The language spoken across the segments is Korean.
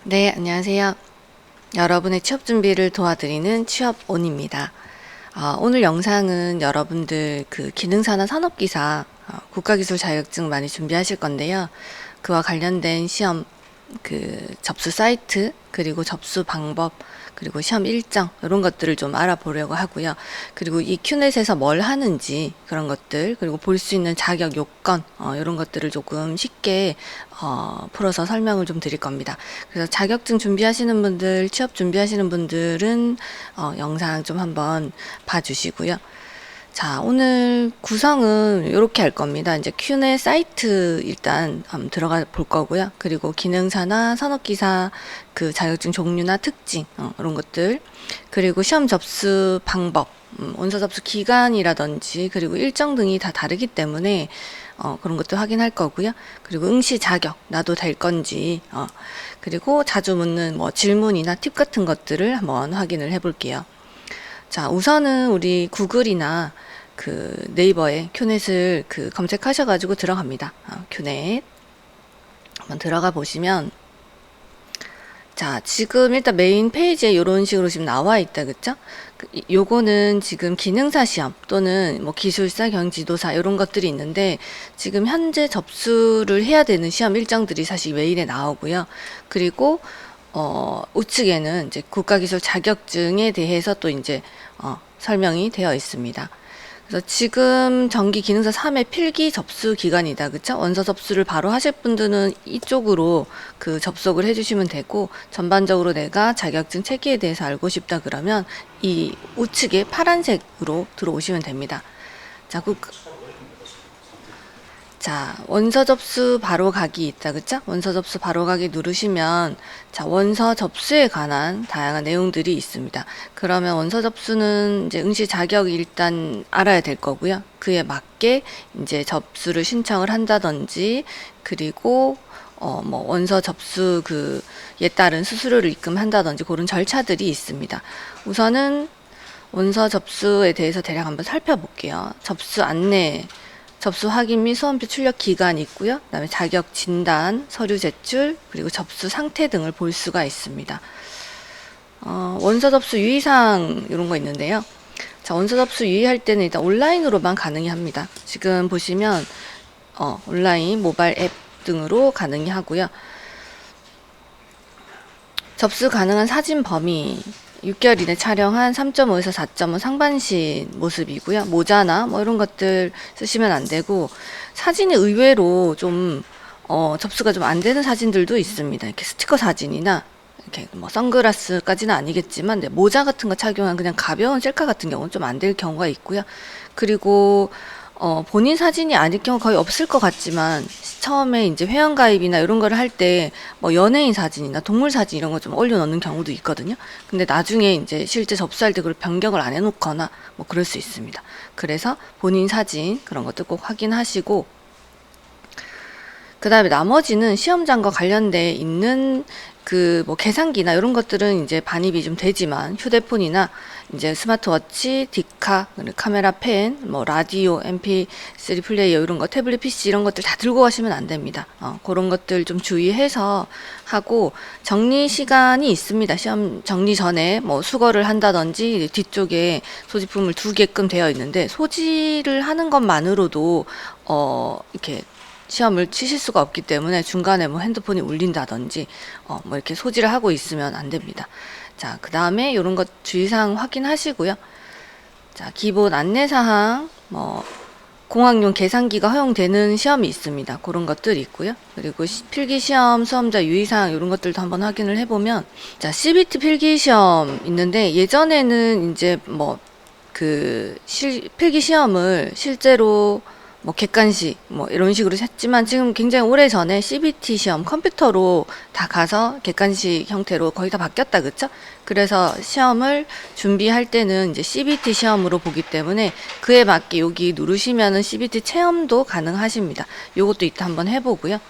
네, 안녕하세요. 여러분의 취업 준비를 도와드리는 취업온입니다. 오늘 영상은 여러분들 그 기능사나 산업기사 국가기술 자격증 많이 준비하실 건데요. 그와 관련된 시험 접수 사이트, 그리고 접수 방법, 그리고 시험 일정 이런 것들을 좀 알아보려고 하고요. 그리고 이 큐넷에서 뭘 하는지 그런 것들, 그리고 볼 수 있는 자격 요건 이런 것들을 조금 쉽게 풀어서 설명을 좀 드릴 겁니다. 그래서 자격증 준비하시는 분들, 취업 준비하시는 분들은 영상 좀 한번 봐주시고요. 자, 오늘 구성은 이렇게 할 겁니다. 이제 큐넷 사이트 일단 한번 들어가 볼 거고요. 그리고 기능사나 산업기사 그 자격증 종류나 특징, 이런 것들. 그리고 시험 접수 방법, 원서 접수 기간이라든지, 그리고 일정 등이 다 다르기 때문에, 그런 것도 확인할 거고요. 그리고 응시 자격, 나도 될 건지, 그리고 자주 묻는 뭐 질문이나 팁 같은 것들을 한번 확인을 해 볼게요. 자, 우선은 우리 구글이나 그 네이버에 큐넷을 검색하셔가지고 들어갑니다. 큐넷. 한번 들어가 보시면, 자, 지금 일단 메인 페이지에 이런 식으로 지금 나와 있다, 그쵸? 요거는 지금 기능사 시험 또는 뭐 기술사, 경지도사 이런 것들이 있는데, 지금 현재 접수를 해야 되는 시험 일정들이 사실 메일에 나오고요. 그리고 우측에는 이제 국가기술 자격증에 대해서 또 이제 설명이 되어 있습니다. 그래서 지금 정기 기능사 3회 필기 접수 기간이다. 그쵸? 원서 접수를 바로 하실 분들은 이쪽으로 접속을 해주시면 되고, 전반적으로 내가 자격증 체계에 대해서 알고 싶다 그러면 이 우측에 파란색으로 들어오시면 됩니다. 자, 원서 접수 바로 가기 있다. 그쵸? 원서 접수 바로 가기 누르시면, 자, 원서 접수에 관한 다양한 내용들이 있습니다. 그러면 원서 접수는 이제 응시 자격이 일단 알아야 될 거고요. 그에 맞게 이제 접수를 신청을 한다든지, 그리고 뭐 원서 접수 에 따른 수수료를 입금한다든지 그런 절차들이 있습니다. 우선은 원서 접수에 대해서 대략 한번 살펴볼게요. 접수 안내, 접수 확인 및 수험표 출력 기간이 있고요. 그다음에 자격 진단, 서류 제출, 그리고 접수 상태 등을 볼 수가 있습니다. 원서 접수 유의사항 이런 거 있는데요. 자, 원서 접수 유의할 때는 일단 온라인으로만 가능히 합니다. 지금 보시면 온라인, 모바일 앱 등으로 가능히 하고요. 접수 가능한 사진 범위 6개월 이내 촬영한 3.5에서 4.5 상반신 모습이고요. 모자나 뭐 이런 것들 쓰시면 안 되고, 사진이 의외로 좀 접수가 좀 안 되는 사진들도 있습니다. 이렇게 스티커 사진이나 이렇게 뭐 선글라스까지는 아니겠지만 모자 같은 거 착용한 그냥 가벼운 셀카 같은 경우는 좀 안 될 경우가 있고요. 그리고 본인 사진이 아닐 경우 거의 없을 것 같지만, 처음에 이제 회원가입이나 이런 거를 할 때 뭐 연예인 사진이나 동물 사진 이런 거 좀 올려놓는 경우도 있거든요. 근데 나중에 이제 실제 접수할 때 그걸 변경을 안 해놓거나 뭐 그럴 수 있습니다. 그래서 본인 사진 그런 것도 꼭 확인하시고, 그 다음에 나머지는 시험장과 관련돼 있는 뭐 계산기나 이런 것들은 이제 반입이 좀 되지만, 휴대폰이나 이제 스마트워치, 디카, 카메라 펜, 뭐 라디오, MP3 플레이어 이런 거, 태블릿 PC 이런 것들 다 들고 가시면 안 됩니다. 그런 것들 좀 주의해서 하고, 정리 시간이 있습니다. 시험 정리 전에 뭐 수거를 한다든지 뒤쪽에 소지품을 두게끔 되어 있는데, 소지를 하는 것만으로도 이렇게 시험을 치실 수가 없기 때문에 중간에 뭐 핸드폰이 울린다든지 뭐 이렇게 소지를 하고 있으면 안 됩니다. 자, 그 다음에 이런 것 주의사항 확인하시고요. 자, 기본 안내사항, 뭐 공학용 계산기가 허용되는 시험이 있습니다. 그런 것들이 있고요. 그리고 필기시험 수험자 유의사항 이런 것들도 한번 확인을 해보면, 자, CBT 필기시험 있는데, 예전에는 이제 뭐 필기시험을 실제로 뭐 객관식 뭐 이런 식으로 했지만, 지금 굉장히 오래 전에 CBT 시험 컴퓨터로 다 가서 객관식 형태로 거의 다 바뀌었다, 그쵸? 그래서 시험을 준비할 때는 이제 CBT 시험으로 보기 때문에 그에 맞게 여기 누르시면은 CBT 체험도 가능하십니다. 요것도 이따 한번 해보고요.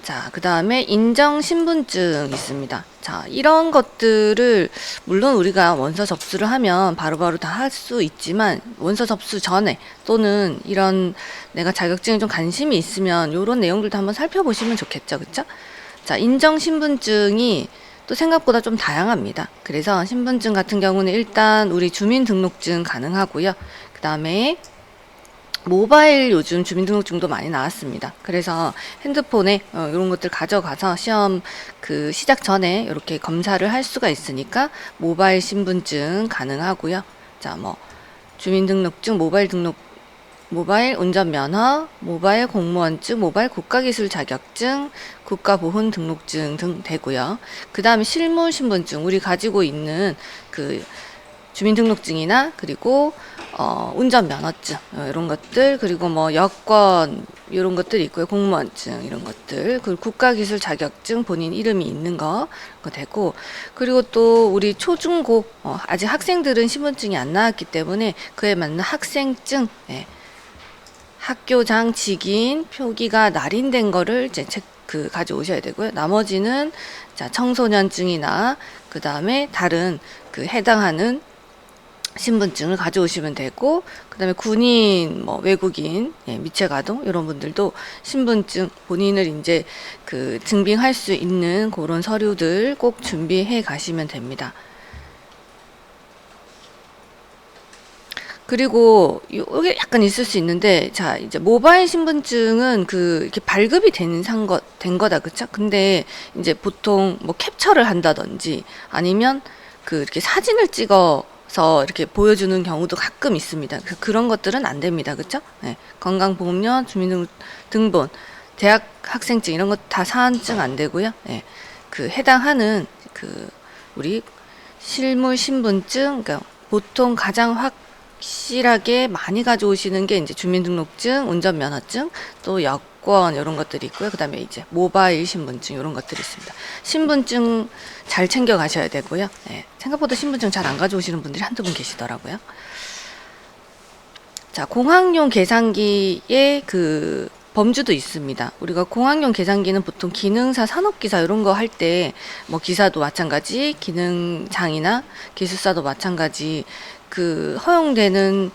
자, 그 다음에 인정 신분증 있습니다. 자, 이런 것들을 물론 우리가 원서 접수를 하면 바로바로 다 할 수 있지만, 원서 접수 전에 또는 이런 내가 자격증에 좀 관심이 있으면 이런 내용들도 한번 살펴보시면 좋겠죠, 그쵸? 자, 인정 신분증이 또 생각보다 좀 다양합니다. 그래서 신분증 같은 경우는 일단 우리 주민등록증 가능하고요. 그 다음에 모바일 요즘 주민등록증도 많이 나왔습니다. 그래서 핸드폰에 이런 것들 가져가서 시험 그 시작 전에 이렇게 검사를 할 수가 있으니까 모바일 신분증 가능하고요. 자, 뭐 주민등록증, 모바일 운전면허, 모바일 공무원증, 모바일 국가기술 자격증, 국가보훈 등록증 등 되고요. 그 다음에 실무신분증, 우리 가지고 있는 그 주민등록증이나 그리고 운전면허증 이런 것들, 그리고 뭐 여권 이런 것들이 있고요. 공무원증 이런 것들, 그리고 국가기술 자격증 본인 이름이 있는 거 되고, 그리고 또 우리 초중고 아직 학생들은 신분증이 안 나왔기 때문에 그에 맞는 학생증, 학교장 직인 표기가 날인된 거를 이제 가져오셔야 되고요. 나머지는 자, 청소년증이나 그 다음에 다른 그 해당하는 신분증을 가져오시면 되고, 그 다음에 군인, 뭐 외국인, 미체가동 이런 분들도 신분증 본인을 이제 그 증빙할 수 있는 그런 서류들 꼭 준비해 가시면 됩니다. 그리고 이게 약간 있을 수 있는데, 자, 이제 모바일 신분증은 그 이렇게 발급이 된 거다, 그쵸? 근데 이제 보통 뭐 캡처를 한다든지 아니면 그 이렇게 사진을 찍어서 이렇게 보여주는 경우도 가끔 있습니다. 그런 것들은 안 됩니다, 그쵸? 네. 건강보험료, 주민등본, 대학 학생증 이런 것 다 사안증 안 되고요. 네. 그 해당하는 그 우리 실물 신분증, 그러니까 보통 가장 확실하게 많이 가져오시는 게 이제 주민등록증, 운전면허증, 또 여권 이런 것들이 있고요. 그 다음에 이제 모바일 신분증 이런 것들이 있습니다. 신분증 잘 챙겨 가셔야 되고요. 생각보다 신분증 잘 안 가져오시는 분들이 한두 분 계시더라고요. 자, 공학용 계산기의 그 범주도 있습니다. 우리가 공학용 계산기는 보통 기능사, 산업기사 이런 거 할 때 뭐 기사도 마찬가지, 기능장이나 기술사도 마찬가지 그 허용되는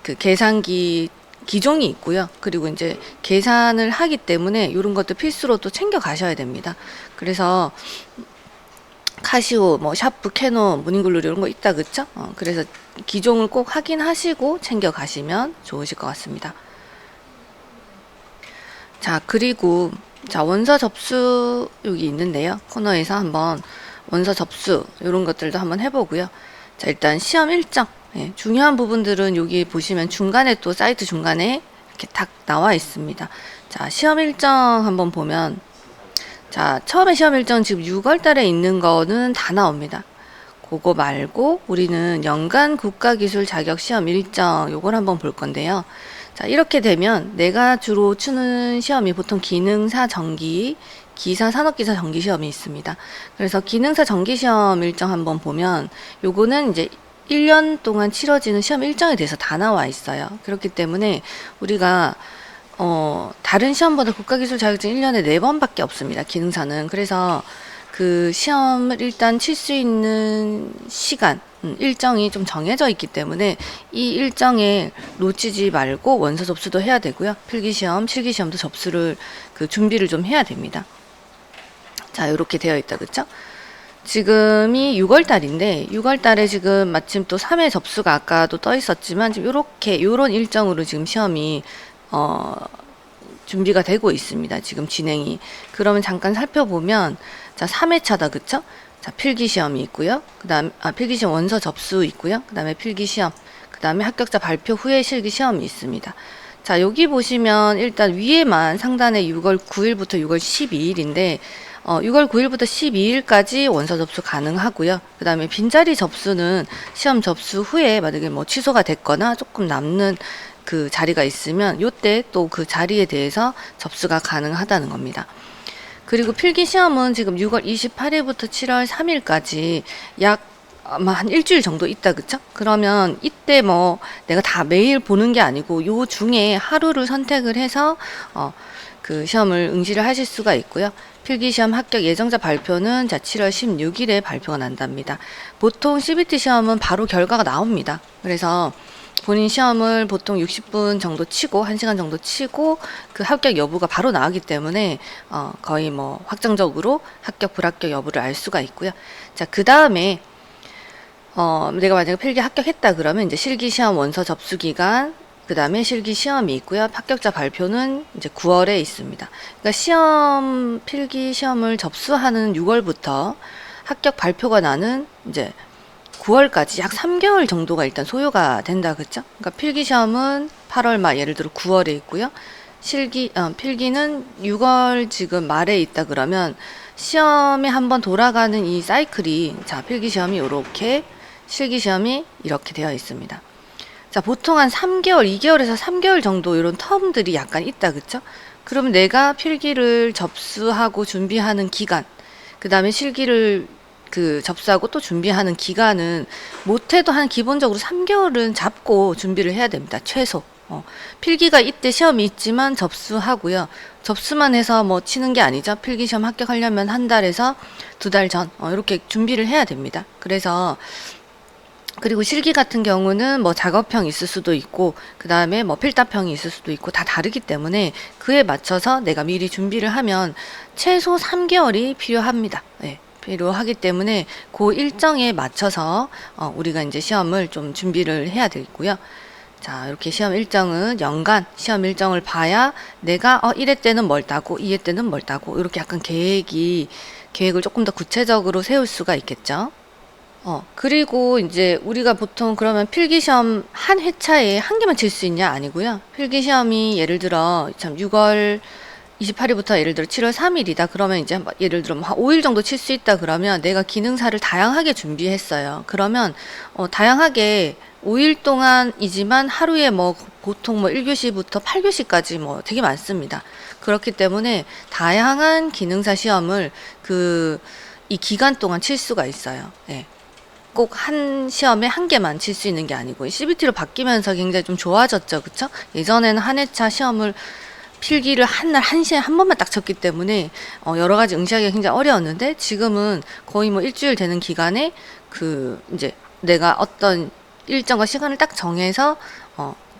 그 계산기 기종이 있고요. 그리고 이제 계산을 하기 때문에 이런 것도 필수로 또 챙겨 가셔야 됩니다. 그래서 카시오, 뭐 샤프, 캐논, 모닝글로리 이런 거 있다, 그쵸? 그래서 기종을 꼭 확인하시고 챙겨 가시면 좋으실 것 같습니다. 자, 그리고 자, 원서 접수 여기 있는데요. 코너에서 한번 원서 접수 이런 것들도 한번 해보고요. 자, 일단 시험 일정, 중요한 부분들은 여기 보시면 중간에 또 사이트 중간에 이렇게 딱 나와 있습니다. 자, 시험 일정 한번 보면, 자, 처음에 시험 일정 지금 6월 달에 있는 거는 다 나옵니다. 그거 말고 우리는 연간 국가기술 자격 시험 일정 요걸 한번 볼 건데요. 자, 이렇게 되면 내가 주로 치는 시험이 보통 기능사 정기, 기사, 산업기사 정기 시험이 있습니다. 그래서 기능사 정기 시험 일정 한번 보면 요거는 이제 1년 동안 치러지는 시험 일정에 대해서 다 나와 있어요. 그렇기 때문에 우리가 다른 시험보다 국가기술 자격증 1년에 4번밖에 없습니다. 기능사는. 그래서 그 시험을 일단 칠 수 있는 시간, 일정이 좀 정해져 있기 때문에 이 일정에 놓치지 말고 원서 접수도 해야 되고요. 필기시험, 실기시험도 접수를 그 준비를 좀 해야 됩니다. 자, 이렇게 되어 있다, 그쵸? 지금이 6월 달인데 6월 달에 지금 마침 또 3회 접수가 아까도 떠 있었지만 지금 요런 일정으로 지금 시험이 준비가 되고 있습니다. 지금 진행이. 그러면 잠깐 살펴보면, 자, 3회차다, 그쵸? 자, 필기시험이 있고요. 그 다음, 필기시험 원서 접수 있고요. 그 다음에 필기시험, 그 다음에 합격자 발표 후에 실기시험이 있습니다. 자, 여기 보시면 일단 위에만 상단에 6월 9일부터 6월 12일인데, 6월 9일부터 12일까지 원서 접수 가능하고요. 그 다음에 빈자리 접수는 시험 접수 후에 만약에 뭐 취소가 됐거나 조금 남는 그 자리가 있으면 요때 또 그 자리에 대해서 접수가 가능하다는 겁니다. 그리고 필기시험은 지금 6월 28일부터 7월 3일까지 약 아마 한 일주일 정도 있다, 그쵸? 그러면 이때 뭐 내가 다 매일 보는 게 아니고 요 중에 하루를 선택을 해서 그 시험을 응시를 하실 수가 있고요. 필기시험 합격 예정자 발표는 자 7월 16일에 발표가 난답니다. 보통 CBT 시험은 바로 결과가 나옵니다. 그래서 본인 시험을 보통 60분 정도 치고 1시간 정도 치고 그 합격 여부가 바로 나오기 때문에 거의 뭐 확정적으로 합격 불합격 여부를 알 수가 있고요. 자, 그 다음에 내가 만약에 필기 합격했다 그러면 이제 실기 시험 원서 접수 기간, 그 다음에 실기 시험이 있고요. 합격자 발표는 이제 9월에 있습니다. 그러니까 필기 시험을 접수하는 6월부터 합격 발표가 나는 이제 9월까지 약 3개월 정도가 일단 소요가 된다, 그쵸? 그러니까 필기 시험은 8월 말, 예를 들어 9월에 있고요. 필기는 6월 지금 말에 있다 그러면 시험에 한번 돌아가는 이 사이클이, 자, 필기 시험이 이렇게, 실기 시험이 이렇게 되어 있습니다. 자, 보통 한 3개월, 2개월에서 3개월 정도 이런 텀들이 약간 있다, 그쵸? 그러면 내가 필기를 접수하고 준비하는 기간, 그 다음에 실기를 접수하고 또 준비하는 기간은 못해도 한 기본적으로 3개월은 잡고 준비를 해야 됩니다. 최소. 필기가 이때 시험이 있지만 접수하고요. 접수만 해서 뭐 치는 게 아니죠. 필기 시험 합격하려면 한 달에서 2달 전, 이렇게 준비를 해야 됩니다. 그리고 실기 같은 경우는 뭐 작업형 있을 수도 있고, 그 다음에 뭐 필답형이 있을 수도 있고, 다 다르기 때문에 그에 맞춰서 내가 미리 준비를 하면 최소 3개월이 필요합니다. 네, 필요하기 때문에 그 일정에 맞춰서 우리가 이제 시험을 좀 준비를 해야 되고요. 자, 이렇게 시험 일정은 연간 시험 일정을 봐야 내가 1회 때는 뭘 따고 2회 때는 뭘 따고 이렇게 약간 계획을 조금 더 구체적으로 세울 수가 있겠죠. 그리고 이제 우리가 보통 그러면 필기시험 한 회차에 한 개만 칠 수 있냐? 아니고요. 필기시험이 예를 들어 참 6월 28일부터 예를 들어 7월 3일이다. 그러면 이제 예를 들어 한 5일 정도 칠 수 있다 그러면 내가 기능사를 다양하게 준비했어요. 그러면 다양하게 5일 동안이지만 하루에 뭐 보통 뭐 1교시부터 8교시까지 뭐 되게 많습니다. 그렇기 때문에 다양한 기능사 시험을 이 기간 동안 칠 수가 있어요. 네. 꼭 한 시험에 한 개만 칠 수 있는 게 아니고 CBT로 바뀌면서 굉장히 좀 좋아졌죠. 그쵸? 예전에는 한 회차 시험을 필기를 한 날 한 시에 한 번만 딱 쳤기 때문에 여러 가지 응시하기가 굉장히 어려웠는데 지금은 거의 뭐 일주일 되는 기간에 이제 내가 어떤 일정과 시간을 딱 정해서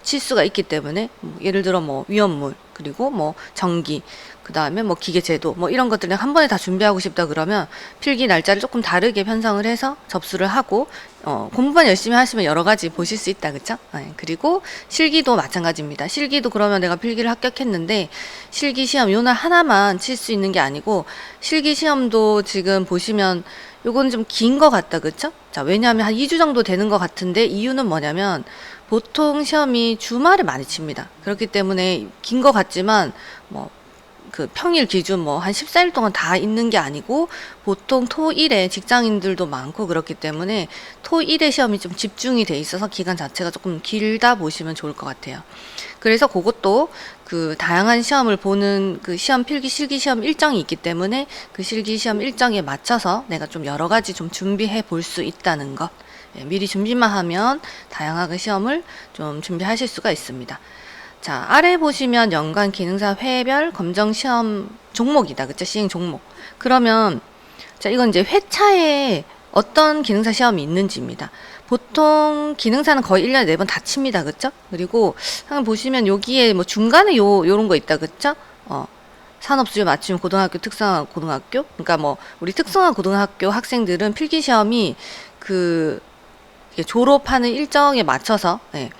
칠 수가 있기 때문에 예를 들어 뭐 위험물, 그리고 뭐 전기, 그 다음에 뭐 기계제도 뭐 이런 것들을 한 번에 다 준비하고 싶다 그러면 필기 날짜를 조금 다르게 편성을 해서 접수를 하고 공부만 열심히 하시면 여러 가지 보실 수 있다, 그쵸? 네. 그리고 실기도 마찬가지입니다. 실기도 그러면 내가 필기를 합격했는데 실기 시험 요날 하나만 칠 수 있는 게 아니고 실기 시험도 지금 보시면 요건 좀 긴 것 같다, 그쵸? 자, 왜냐하면 한 2주 정도 되는 것 같은데 이유는 뭐냐면 보통 시험이 주말에 많이 칩니다. 그렇기 때문에 긴 것 같지만 뭐 평일 기준 뭐 한 14일 동안 다 있는 게 아니고 보통 토일에 직장인들도 많고 그렇기 때문에 토일에 시험이 좀 집중이 돼 있어서 기간 자체가 조금 길다 보시면 좋을 것 같아요. 그래서 그것도 다양한 시험을 보는 시험 필기 실기 시험 일정이 있기 때문에 그 실기 시험 일정에 맞춰서 내가 좀 여러 가지 좀 준비해 볼 수 있다는 것. 미리 준비만 하면 다양하게 시험을 좀 준비하실 수가 있습니다. 자, 아래 보시면 연간 기능사 회별 검정 시험 종목이다. 그쵸? 시행 종목. 그러면, 자, 이건 이제 회차에 어떤 기능사 시험이 있는지입니다. 보통 기능사는 거의 1년에 4번 다 칩니다. 그쵸? 그리고, 한번 보시면 여기에 뭐 중간에 요런 거 있다. 그쵸? 산업수요 맞춤 고등학교 특성화 고등학교. 그러니까 뭐, 우리 특성화 고등학교 학생들은 필기 시험이 졸업하는 일정에 맞춰서, 네.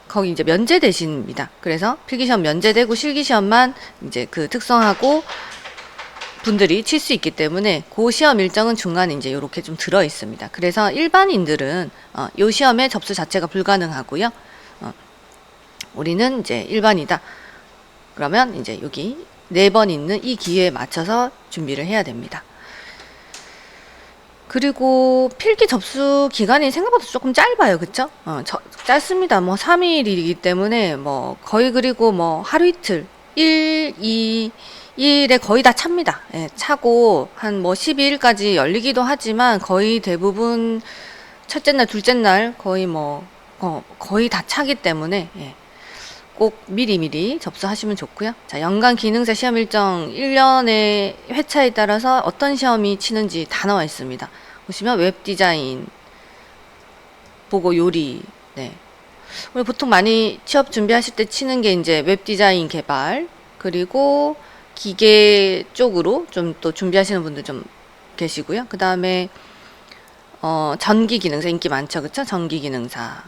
거기 이제 면제대신입니다. 그래서 필기시험 면제되고 실기시험만 이제 특성하고 분들이 칠 수 있기 때문에 그 시험 일정은 중간에 이제 이렇게 좀 들어 있습니다. 그래서 일반인들은 요 시험에 접수 자체가 불가능하고요. 우리는 이제 일반이다. 그러면 이제 여기 4번 있는 이 기회에 맞춰서 준비를 해야 됩니다. 그리고 필기 접수 기간이 생각보다 조금 짧아요. 그쵸? 짧습니다. 뭐 3일이기 때문에 뭐 거의 그리고 뭐 하루 이틀 2일에 거의 다 찹니다. 예, 차고 한 뭐 12일까지 열리기도 하지만 거의 대부분 첫째 날, 둘째 날 거의 거의 다 차기 때문에 꼭 미리미리 접수하시면 좋고요. 자, 연간 기능사 시험 일정 1년의 회차에 따라서 어떤 시험이 치는지 다 나와 있습니다. 보시면 웹 디자인, 보고 요리, 네. 우리 보통 많이 취업 준비하실 때 치는 게 이제 웹 디자인 개발, 그리고 기계 쪽으로 좀 또 준비하시는 분들 좀 계시고요. 그 다음에 전기 기능사 인기 많죠, 그쵸? 전기 기능사,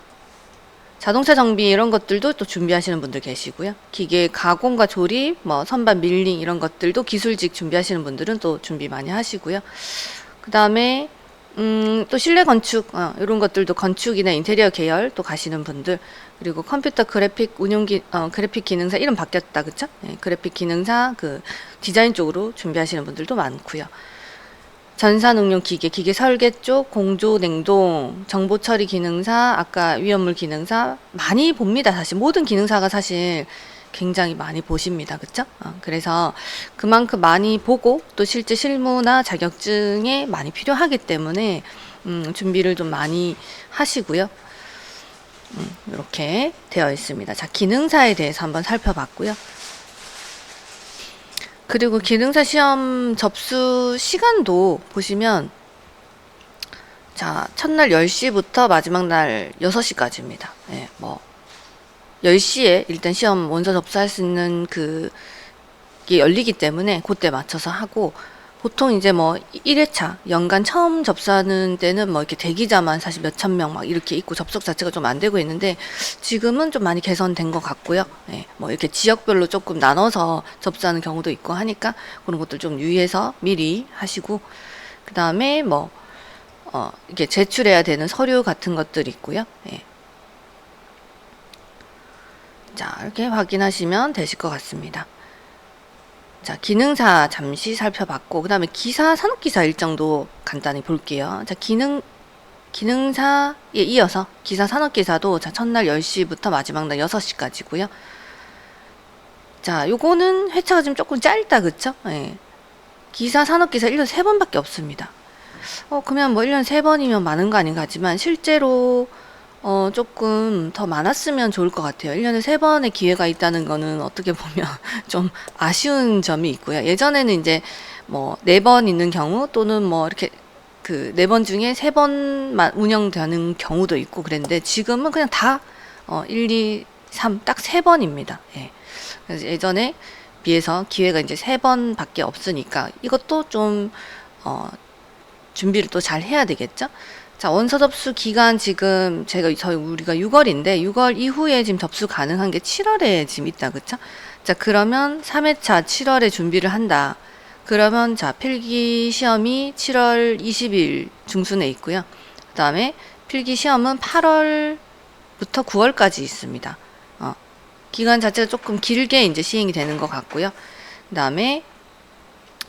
자동차 정비 이런 것들도 또 준비하시는 분들 계시고요. 기계 가공과 조립, 뭐 선반 밀링 이런 것들도 기술직 준비하시는 분들은 또 준비 많이 하시고요. 그 다음에 또 실내 건축 이런 것들도 건축이나 인테리어 계열 또 가시는 분들, 그리고 컴퓨터 그래픽 그래픽 기능사 이름 바뀌었다, 그쵸? 네, 그래픽 기능사 그 디자인 쪽으로 준비하시는 분들도 많고요. 전산응용 기계 설계 쪽, 공조, 냉동, 정보 처리 기능사, 아까 위험물 기능사 많이 봅니다. 사실 모든 기능사가 사실 굉장히 많이 보십니다. 그쵸? 그래서 그만큼 많이 보고 또 실제 실무나 자격증에 많이 필요하기 때문에 준비를 좀 많이 하시고요. 이렇게 되어 있습니다. 자, 기능사에 대해서 한번 살펴봤고요. 그리고 기능사 시험 접수 시간도 보시면, 자, 첫날 10시부터 마지막 날 6시까지입니다. 예, 뭐 10시에 일단 시험 원서 접수할 수 있는 그게 열리기 때문에 그때 맞춰서 하고, 보통 이제 뭐 1회차 연간 처음 접수하는 때는 뭐 이렇게 대기자만 사실 몇천 명 막 이렇게 있고 접속 자체가 좀 안 되고 있는데, 지금은 좀 많이 개선된 것 같고요. 예, 뭐 이렇게 지역별로 조금 나눠서 접수하는 경우도 있고 하니까 그런 것들 좀 유의해서 미리 하시고, 그 다음에 뭐 이렇게 제출해야 되는 서류 같은 것들이 있고요. 예. 자, 이렇게 확인하시면 되실 것 같습니다. 자, 기능사 잠시 살펴봤고, 그 다음에 기사, 산업기사 일정도 간단히 볼게요. 자, 기능사에 이어서 기사, 산업기사도 자, 첫날 10시부터 마지막 날 6시까지고요. 자, 요거는 회차가 좀 조금 짧다, 그쵸? 예. 기사, 산업기사 1년 3번밖에 없습니다. 그러면 뭐 1년 3번이면 많은 거 아닌가 하지만, 실제로 조금 더 많았으면 좋을 것 같아요. 1년에 3번의 기회가 있다는 거는 어떻게 보면 좀 아쉬운 점이 있고요. 예전에는 이제 뭐 4번 있는 경우, 또는 뭐 이렇게 그 4번 중에 3번만 운영되는 경우도 있고 그랬는데, 지금은 그냥 다 1, 2, 3 딱 3번입니다. 예. 그래서 예전에 비해서 기회가 이제 3번밖에 없으니까 이것도 좀 준비를 또 잘 해야 되겠죠? 자, 원서 접수 기간 지금 우리가 6월인데 6월 이후에 지금 접수 가능한 게 7월에 지금 있다, 그쵸? 자, 그러면 3회차 7월에 준비를 한다. 그러면 자, 필기 시험이 7월 20일 중순에 있고요. 그 다음에 필기 시험은 8월부터 9월까지 있습니다. 기간 자체가 조금 길게 이제 시행이 되는 것 같고요. 그 다음에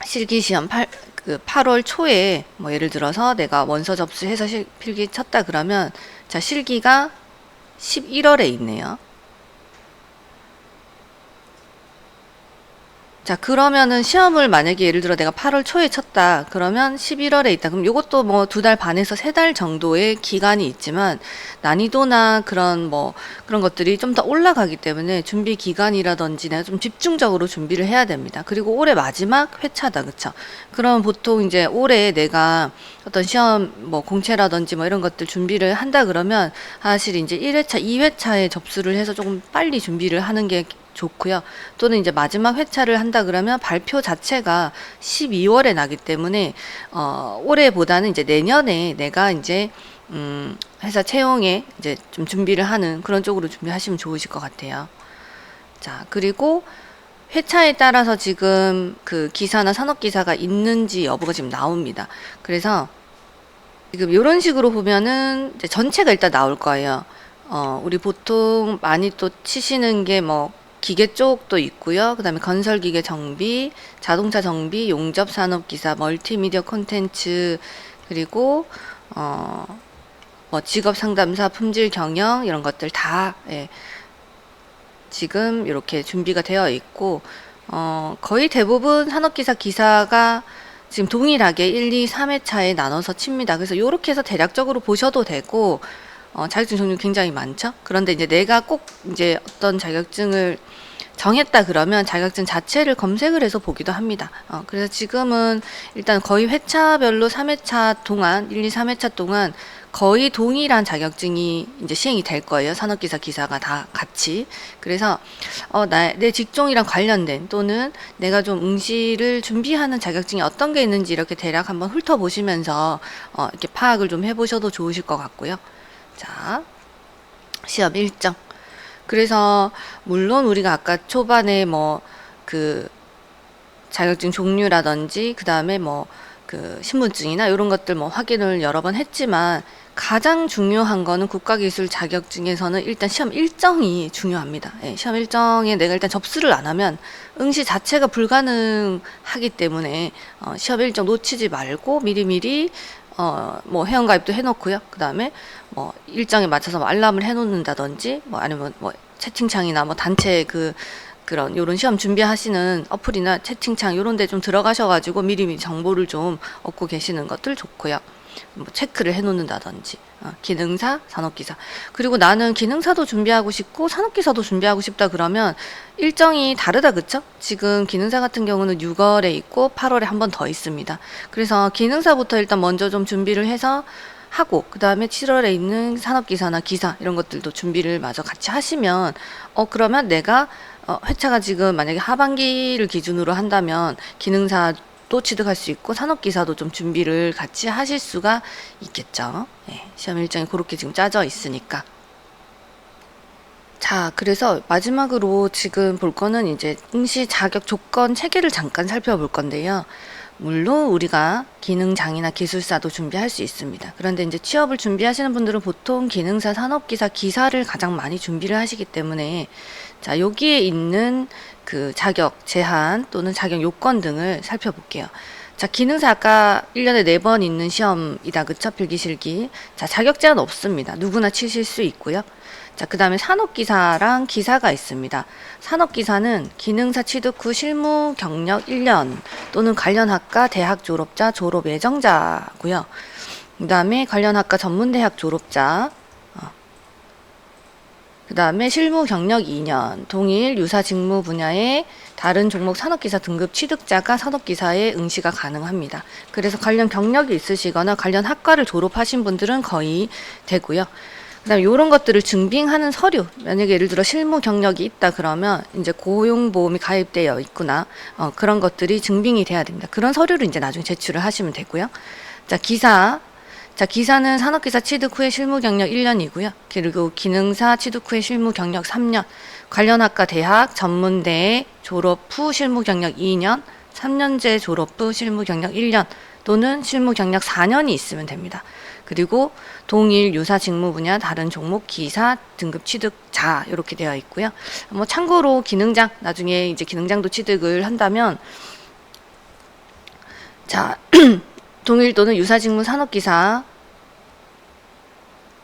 실기 시험 8월 초에 뭐 예를 들어서 내가 원서 접수해서 필기 쳤다 그러면, 자, 실기가 11월에 있네요. 자, 그러면은 시험을 만약에 예를 들어 내가 8월 초에 쳤다 그러면 11월에 있다. 그럼 요것도 뭐 2달 반에서 3달 정도의 기간이 있지만, 난이도나 그런 것들이 좀 더 올라가기 때문에 준비 기간이라든지 내가 좀 집중적으로 준비를 해야 됩니다. 그리고 올해 마지막 회차다, 그쵸? 그럼 보통 이제 올해 내가 어떤 시험 뭐 공채라든지 뭐 이런 것들 준비를 한다 그러면, 사실 이제 1회차, 2회차에 접수를 해서 조금 빨리 준비를 하는 게 좋고요. 또는 이제 마지막 회차를 한다 그러면 발표 자체가 12월에 나기 때문에 올해보다는 이제 내년에 내가 이제 회사 채용에 이제 좀 준비를 하는 그런 쪽으로 준비하시면 좋으실 것 같아요. 자, 그리고 회차에 따라서 지금 그 기사나 산업기사가 있는지 여부가 지금 나옵니다. 그래서 지금 이런 식으로 보면은 이제 전체가 일단 나올 거예요. 우리 보통 많이 또 치시는 게 뭐 기계 쪽도 있고요. 그 다음에 건설기계 정비, 자동차 정비, 용접 산업기사, 멀티미디어 콘텐츠, 그리고 뭐 직업 상담사, 품질 경영 이런 것들 다 지금 이렇게 준비가 되어 있고, 거의 대부분 산업기사 기사가 지금 동일하게 1, 2, 3회차에 나눠서 칩니다. 그래서 이렇게 해서 대략적으로 보셔도 되고, 자격증 종류 굉장히 많죠. 그런데 이제 내가 꼭 이제 어떤 자격증을 정했다 그러면 자격증 자체를 검색을 해서 보기도 합니다. 그래서 지금은 일단 거의 회차별로 3회차 동안, 1, 2, 3회차 동안 거의 동일한 자격증이 이제 시행이 될 거예요. 산업기사, 기사가 다 같이. 그래서 내 직종이랑 관련된 또는 내가 좀 응시를 준비하는 자격증이 어떤 게 있는지 이렇게 대략 한번 훑어보시면서 이렇게 파악을 좀 해보셔도 좋으실 것 같고요. 자, 시험 일정. 그래서 물론 우리가 아까 초반에 뭐 그 자격증 종류라든지 그 다음에 뭐 그 신분증이나 이런 것들 뭐 확인을 여러 번 했지만 가장 중요한 거는 국가기술 자격증에서는 일단 시험 일정이 중요합니다. 예, 시험 일정에 내가 일단 접수를 안 하면 응시 자체가 불가능하기 때문에 시험 일정 놓치지 말고 미리미리 뭐 회원가입도 해놓고요. 그 다음에 뭐 일정에 맞춰서 뭐 알람을 해놓는다든지 뭐 아니면 뭐 채팅창이나 뭐 단체 그런 요런 시험 준비하시는 어플이나 채팅창 요런 데 좀 들어가셔가지고 미리미리 정보를 좀 얻고 계시는 것들 좋고요. 뭐 체크를 해놓는다든지 기능사, 산업기사. 그리고 나는 기능사도 준비하고 싶고 산업기사도 준비하고 싶다 그러면 일정이 다르다 그쵸? 지금 기능사 같은 경우는 6월에 있고 8월에 한 번 더 있습니다. 그래서 기능사부터 일단 먼저 좀 준비를 해서 하고 그 다음에 7월에 있는 산업기사나 기사 이런 것들도 준비를 마저 같이 하시면 그러면 내가 회차가 지금 만약에 하반기를 기준으로 한다면 기능사도 취득할 수 있고 산업기사도 좀 준비를 같이 하실 수가 있겠죠. 네, 시험 일정이 그렇게 지금 짜져 있으니까. 자, 그래서 마지막으로 지금 볼 거는 이제 응시 자격 조건 체계를 잠깐 살펴볼 건데요. 물론 우리가 기능장이나 기술사도 준비할 수 있습니다. 그런데 이제 취업을 준비하시는 분들은 보통 기능사, 산업기사, 기사를 가장 많이 준비를 하시기 때문에 자, 여기에 있는 그 자격 제한 또는 자격 요건 등을 살펴볼게요. 자, 기능사 아까 1년에 4번 있는 시험이다. 그쵸? 필기실기. 자, 자격 제한 없습니다. 누구나 치실 수 있고요. 자, 그 다음에 산업기사랑 기사가 있습니다. 산업기사는 기능사 취득 후 실무 경력 1년 또는 관련 학과 대학 졸업자, 졸업 예정자고요. 그 다음에 관련 학과 전문대학 졸업자, 그 다음에 실무 경력 2년, 동일 유사 직무 분야의 다른 종목 산업기사 등급 취득자가 산업기사에 응시가 가능합니다. 그래서 관련 경력이 있으시거나 관련 학과를 졸업하신 분들은 거의 되고요. 그 다음에 이런 것들을 증빙하는 서류, 만약에 예를 들어 실무 경력이 있다 그러면 이제 고용보험이 가입되어 있구나, 그런 것들이 증빙이 돼야 됩니다. 그런 서류를 이제 나중에 제출을 하시면 되고요. 자, 기사. 자, 기사는 산업기사 취득 후에 실무 경력 1년이고요. 그리고 기능사 취득 후에 실무 경력 3년, 관련 학과 대학, 전문대 졸업 후 실무 경력 2년, 3년제 졸업 후 실무 경력 1년 또는 실무 경력 4년이 있으면 됩니다. 그리고 동일 유사 직무 분야 다른 종목 기사 등급 취득자 이렇게 되어 있고요. 뭐 참고로 기능장 나중에 이제 기능장도 취득을 한다면 자 동일 또는 유사 직무 산업기사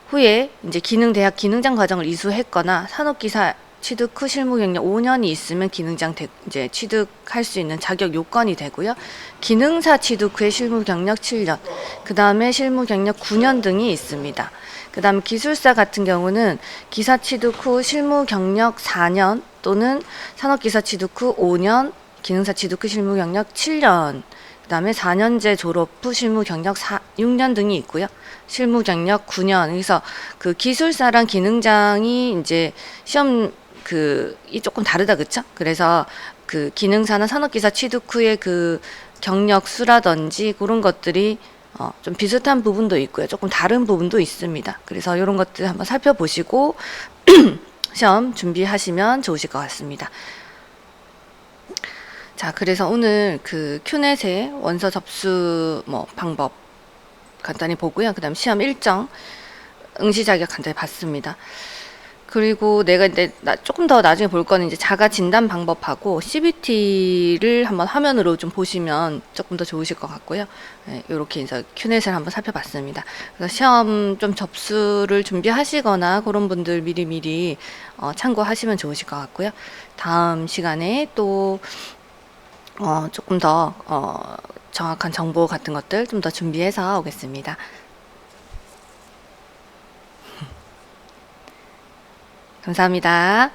후에 이제 기능대학 기능장 과정을 이수했거나 산업기사 취득 후 실무 경력 5년이 있으면 기능장 이제 취득할 수 있는 자격 요건이 되고요. 기능사 취득 후에 실무 경력 7년, 그 다음에 실무 경력 9년 등이 있습니다. 그 다음에 기술사 같은 경우는 기사 취득 후 실무 경력 4년 또는 산업기사 취득 후 5년, 기능사 취득 후 실무 경력 7년, 그 다음에 4년제 졸업 후 실무 경력 6년 등이 있고요. 실무 경력 9년. 그래서 그 기술사랑 기능장이 이제 시험 이 조금 다르다 그쵸? 그래서 그 기능사나 산업기사 취득 후에 그 경력 수라든지 그런 것들이 좀 비슷한 부분도 있고요. 조금 다른 부분도 있습니다. 그래서 이런 것들 한번 살펴보시고 시험 준비하시면 좋으실 것 같습니다. 자, 그래서 오늘 그 큐넷의 원서 접수 방법 간단히 보고요. 그 다음 시험 일정, 응시 자격 간단히 봤습니다. 그리고 내가 이제 조금 더 나중에 볼 거는 이제 자가 진단 방법하고 CBT를 한번 화면으로 좀 보시면 조금 더 좋으실 것 같고요. 네, 이렇게 이제 큐넷을 한번 살펴봤습니다. 그래서 시험 좀 접수를 준비하시거나 그런 분들 미리미리 참고하시면 좋으실 것 같고요. 다음 시간에 또 조금 더 정확한 정보 같은 것들 좀 더 준비해서 오겠습니다. 감사합니다.